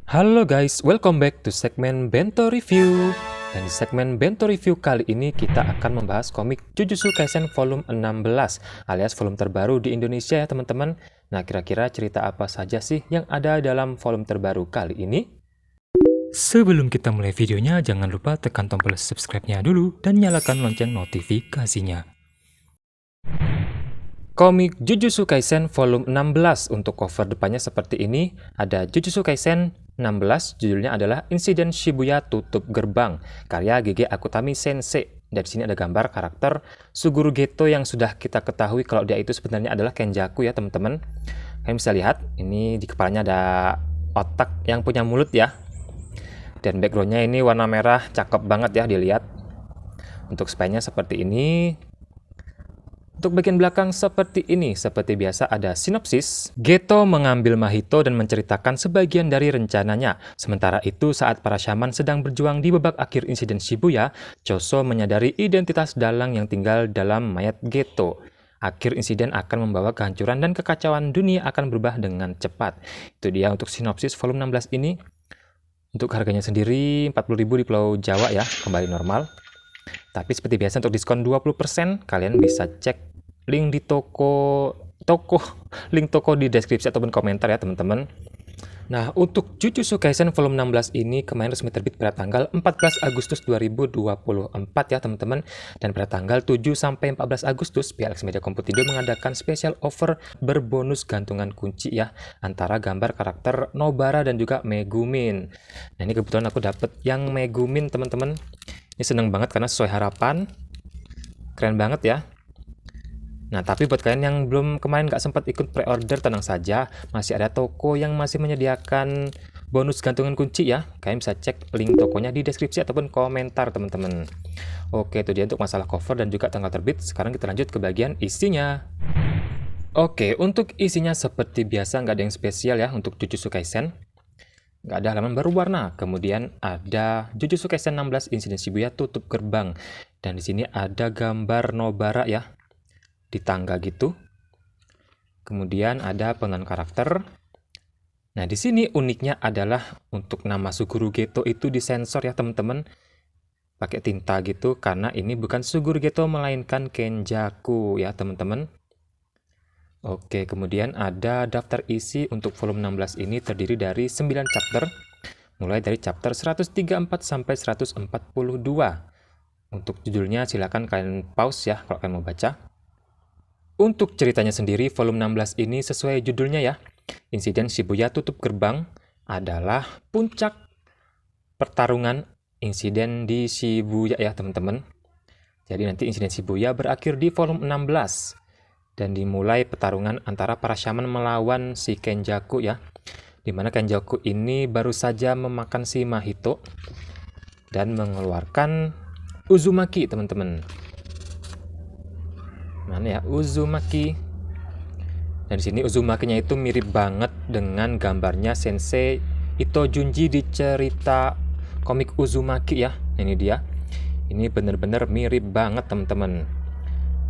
Halo guys, welcome back to segmen Bento Review. Dan di segmen Bento Review kali ini kita akan membahas komik Jujutsu Kaisen volume 16 alias volume terbaru di Indonesia ya teman-teman. Nah, kira-kira cerita apa saja sih yang ada dalam volume terbaru kali ini? Sebelum kita mulai videonya, jangan lupa tekan tombol subscribe-nya dulu dan nyalakan lonceng notifikasinya. Komik Jujutsu Kaisen volume 16 untuk cover depannya seperti ini. Ada Jujutsu Kaisen 16, judulnya adalah Insiden Shibuya Tutup Gerbang, karya GG Akutami Sensei. Dari sini ada gambar karakter Suguru Geto yang sudah kita ketahui kalau dia itu sebenarnya adalah Kenjaku ya teman-teman. Kalian bisa lihat, ini di kepalanya ada otak yang punya mulut ya. Dan backgroundnya ini warna merah, cakep banget ya dilihat. Untuk spine-nya seperti ini. Untuk bagian belakang seperti ini, seperti biasa ada sinopsis. Geto mengambil Mahito dan menceritakan sebagian dari rencananya. Sementara itu, saat para shaman sedang berjuang di babak akhir insiden Shibuya, Choso menyadari identitas dalang yang tinggal dalam mayat Geto. Akhir insiden akan membawa kehancuran dan kekacauan, dunia akan berubah dengan cepat. Itu dia untuk sinopsis volume 16 ini. Untuk harganya sendiri 40.000 di Pulau Jawa ya, kembali normal. Tapi seperti biasa untuk diskon 20%, kalian bisa cek link di link toko di deskripsi ataupun komentar ya teman-teman. Nah, untuk Jujutsu Kaisen volume 16 ini kemarin resmi terbit pada tanggal 14 Agustus 2024 ya teman-teman. Dan pada tanggal 7 sampai 14 Agustus, pihak Alex Media Komputido mengadakan special offer berbonus gantungan kunci ya, antara gambar karakter Nobara dan juga Megumin. Nah, ini kebetulan aku dapet yang Megumin teman-teman. Ini seneng banget karena sesuai harapan. Keren banget ya. Nah, tapi buat kalian yang belum kemarin nggak sempat ikut pre-order, tenang saja. Masih ada toko yang masih menyediakan bonus gantungan kunci ya. Kalian bisa cek link tokonya di deskripsi ataupun komentar teman-teman. Oke, itu dia untuk masalah cover dan juga tanggal terbit. Sekarang kita lanjut ke bagian isinya. Oke, untuk isinya seperti biasa nggak ada yang spesial ya untuk Jujutsu Kaisen. Nggak ada halaman baru warna. Kemudian ada Jujutsu Kaisen 16 Insiden Shibuya Tutup Gerbang. Dan di sini ada gambar Nobara ya, di tangga gitu. Kemudian ada pengen karakter. Nah, di sini uniknya adalah untuk nama Suguru Geto itu disensor ya teman-teman. Pakai tinta gitu karena ini bukan Suguru Geto melainkan Kenjaku ya teman-teman. Oke, kemudian ada daftar isi untuk volume 16 ini terdiri dari 9 chapter, mulai dari chapter 134 sampai 142. Untuk judulnya silakan kalian pause ya kalau kalian mau baca. Untuk ceritanya sendiri, volume 16 ini sesuai judulnya ya. Insiden Shibuya Tutup Gerbang adalah puncak pertarungan insiden di Shibuya ya teman-teman. Jadi nanti insiden Shibuya berakhir di volume 16. Dan dimulai pertarungan antara para shaman melawan si Kenjaku ya. Dimana Kenjaku ini baru saja memakan si Mahito dan mengeluarkan Uzumaki teman-teman. Mana ya Uzumaki? Dan di sini Uzumakinya itu mirip banget dengan gambarnya Sensei Ito Junji di cerita komik Uzumaki ya. Ini dia. Ini benar-benar mirip banget teman-teman.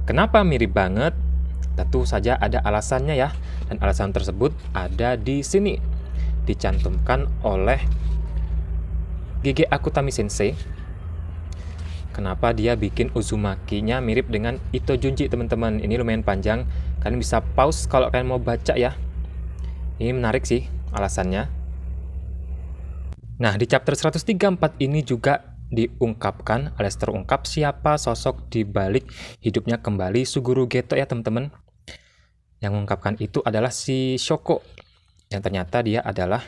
Kenapa mirip banget? Tentu saja ada alasannya ya. Dan alasan tersebut ada di sini. Dicantumkan oleh GG Akutami Sensei. Kenapa dia bikin Uzumakinya mirip dengan Ito Junji teman-teman. Ini lumayan panjang. Kalian bisa pause kalau kalian mau baca ya. Ini menarik sih alasannya. Nah, di chapter 134 ini juga diungkapkan alias terungkap siapa sosok di balik hidupnya kembali Suguru Geto ya teman-teman. Yang mengungkapkan itu adalah si Shoko. Yang ternyata dia adalah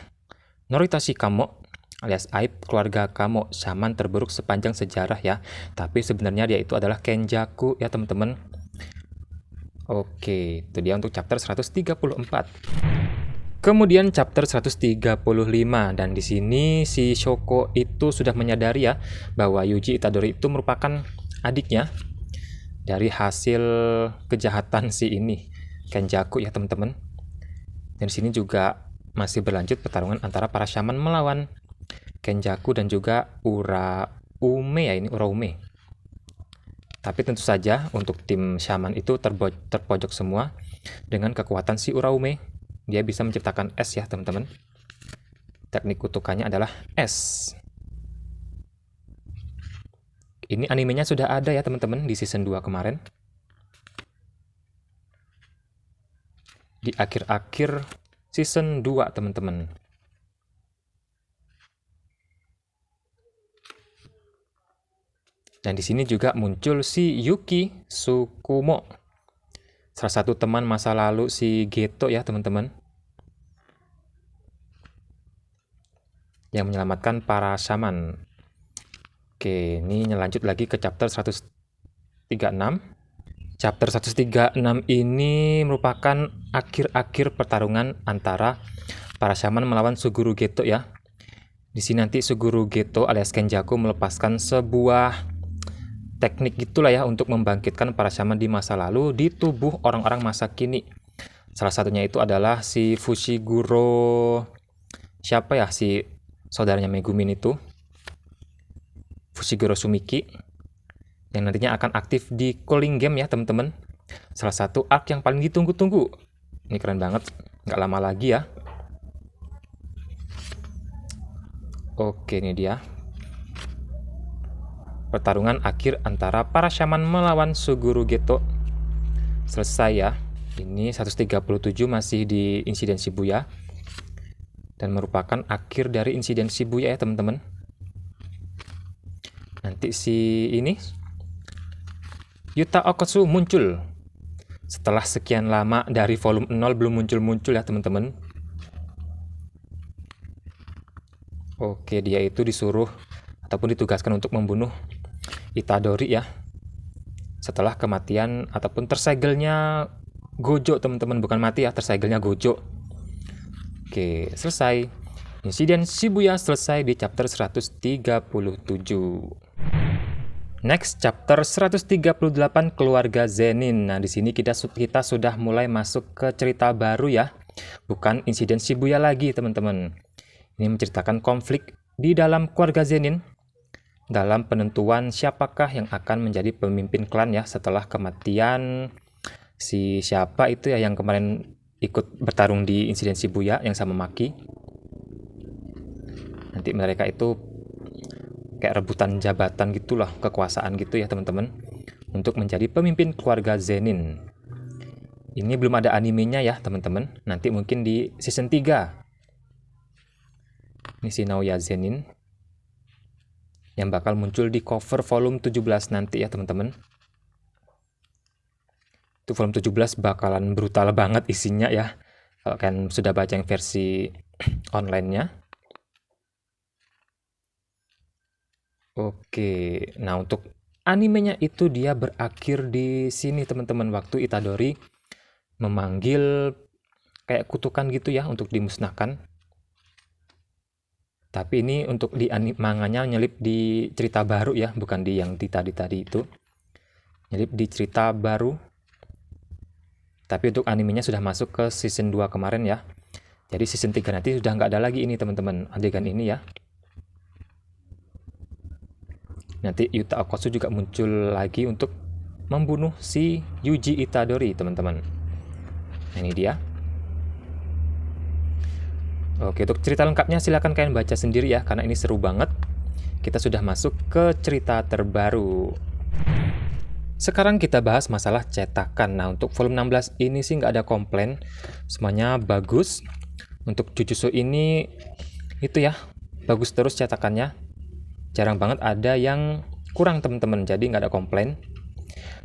Noritashi Kamo alias Aib keluarga Kamo, shaman terburuk sepanjang sejarah ya. Tapi sebenarnya dia itu adalah Kenjaku ya teman-teman. Oke, itu dia untuk chapter 134. Kemudian chapter 135, dan di sini si Shoko itu sudah menyadari ya bahwa Yuji Itadori itu merupakan adiknya dari hasil kejahatan si ini Kenjaku ya teman-teman. Dan di sini juga masih berlanjut pertarungan antara para shaman melawan Kenjaku dan juga Uraume ya, ini Uraume. Tapi tentu saja untuk tim shaman itu terpojok semua dengan kekuatan si Uraume. Dia bisa menciptakan es ya teman-teman. Teknik kutukannya adalah S. Ini animenya sudah ada ya teman-teman di season 2 kemarin. Di akhir-akhir season 2 teman-teman. Dan di sini juga muncul si Yuki Tsukumo. Salah satu teman masa lalu si Geto ya teman-teman. Yang menyelamatkan para shaman. Oke, ini lanjut lagi ke chapter 136. Chapter 136 ini merupakan akhir-akhir pertarungan antara para shaman melawan Suguru Geto ya. Di sini nanti Suguru Geto alias Kenjaku melepaskan sebuah teknik gitulah ya untuk membangkitkan para shaman di masa lalu di tubuh orang-orang masa kini. Salah satunya itu adalah si Fushiguro, siapa ya, si saudaranya Megumin itu, Fushiguro Sumiki, yang nantinya akan aktif di Calling Game ya teman-teman. Salah satu arc yang paling ditunggu-tunggu. Ini keren banget, nggak lama lagi ya. Oke, ini dia pertarungan akhir antara para shaman melawan Suguru Geto. Selesai ya. Ini 137 masih di insiden Shibuya. Dan merupakan akhir dari insiden Shibuya ya teman-teman. Nanti si ini Yuta Okkotsu muncul. Setelah sekian lama dari volume 0 belum muncul-muncul ya teman-teman. Oke, dia itu disuruh ataupun ditugaskan untuk membunuh Itadori ya. Setelah kematian ataupun tersegelnya Gojo teman-teman, bukan mati ya, tersegelnya Gojo. Oke, selesai. Insiden Shibuya selesai di chapter 137. Next, chapter 138 Keluarga Zenin. Nah, di sini kita sudah mulai masuk ke cerita baru ya. Bukan insiden Shibuya lagi, teman-teman. Ini menceritakan konflik di dalam keluarga Zenin dalam penentuan siapakah yang akan menjadi pemimpin klan ya setelah kematian si siapa itu ya yang kemarin ikut bertarung di insiden Shibuya yang sama Maki. Nanti mereka itu kayak rebutan jabatan gitulah, kekuasaan gitu ya teman-teman, untuk menjadi pemimpin keluarga Zenin. Ini belum ada animenya ya teman-teman, nanti mungkin di season 3. Ini si Naoya Zenin yang bakal muncul di cover volume 17 nanti ya teman-teman. Itu volume 17 bakalan brutal banget isinya ya, kalau kalian sudah baca yang versi online-nya. Oke, nah untuk animenya itu dia berakhir di sini teman-teman, waktu Itadori memanggil kayak kutukan gitu ya untuk dimusnahkan. Tapi ini untuk di manganya nyelip di cerita baru ya, bukan di yang tadi itu. Nyelip di cerita baru. Tapi untuk animenya sudah masuk ke season 2 kemarin ya. Jadi season 3 nanti sudah nggak ada lagi ini teman-teman, adegan ini ya. Nanti Yuta Okkotsu juga muncul lagi untuk membunuh si Yuji Itadori teman-teman. Nah, ini dia. Oke, untuk cerita lengkapnya silahkan kalian baca sendiri ya, karena ini seru banget. Kita sudah masuk ke cerita terbaru. Sekarang kita bahas masalah cetakan. Nah, untuk volume 16 ini sih nggak ada komplain. Semuanya bagus. Untuk Jujutsu ini, itu ya, bagus terus cetakannya. Jarang banget ada yang kurang teman-teman, jadi nggak ada komplain.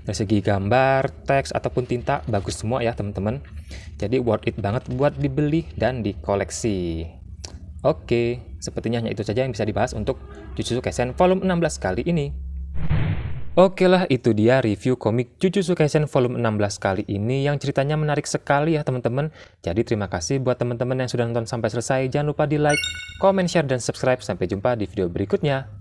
Dari segi gambar, teks, ataupun tinta, bagus semua ya teman-teman. Jadi worth it banget buat dibeli dan dikoleksi. Oke, sepertinya hanya itu saja yang bisa dibahas untuk Jujutsu Kaisen volume 16 kali ini. Oke lah, itu dia review komik Jujutsu Kaisen volume 16 kali ini yang ceritanya menarik sekali ya teman-teman. Jadi terima kasih buat teman-teman yang sudah nonton sampai selesai. Jangan lupa di like, comment, share, dan subscribe. Sampai jumpa di video berikutnya.